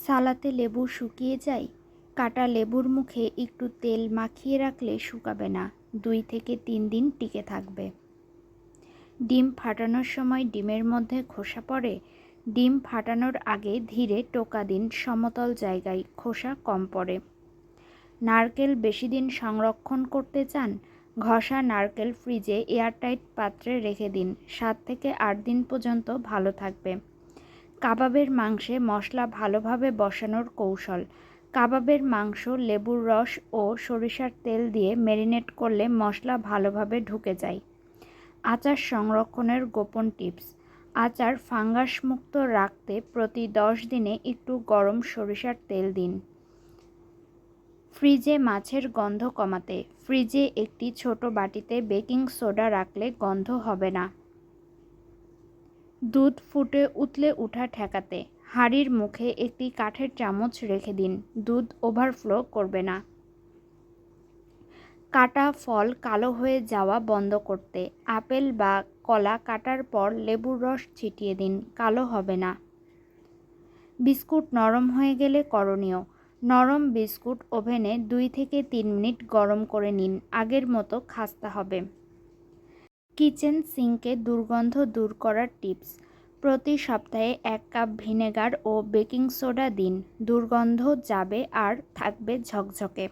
সালাতে লেবু শুকিয়ে যায়? কাটা লেবুর মুখে একটু তেল মাখিয়ে রাখলে শুকাবে না, 2 থেকে 3 দিন টিকে থাকবে। ডিম ফাটানোর সময় ডিমের মধ্যে খোসা পড়ে? ডিম ফাটানোর আগে ধীরে টোকা দিন, সমতল জায়গায় খোসা কম পড়ে। নারকেল বেশি দিন সংরক্ষণ করতে চান? ঘষা নারকেল ফ্রিজে এয়ারটাইট পাত্রে রেখে দিন, 7 থেকে 8 দিন পর্যন্ত ভালো থাকবে। কাবাবের মাংসে মশলা ভালোভাবে বসানোর কৌশল। কাবাবের মাংস লেবুর রস ও সরিষার তেল দিয়ে ম্যারিনেট করলে মশলা ভালোভাবে ঢুকে যায়। আচার সংরক্ষণের গোপন টিপস। আচার ফাঙ্গাসমুক্ত রাখতে প্রতি 10 দিনে একটু গরম সরিষার তেল দিন। ফ্রিজে মাছের গন্ধ কমাতে ফ্রিজে একটি ছোট বাটিতে বেকিং সোডা রাখলে গন্ধ হবে না। দুধ ফুটে উতলে ওঠা ঠেকাতে হাঁড়ির মুখে একটি কাঠের চামচ রেখে দিন, দুধ ওভারফ্লো করবে না। কাটা ফল কালো হয়ে যাওয়া বন্ধ করতে আপেল বা কলা কাটার পর লেবুর রস ছিটিয়ে দিন, কালো হবে না। বিস্কুট নরম হয়ে গেলে করণীয়। নরম বিস্কুট ওভেনে 2 থেকে 3 মিনিট গরম করে নিন, আগের মতো খাস্তা হবে। কিচেন সিঙ্কে দুর্গন্ধ দূর করার টিপস। প্রতি সপ্তাহে 1 কাপ ভিনেগার ও বেকিং সোডা দিন, দুর্গন্ধ যাবে আর থাকবে ঝকঝকে।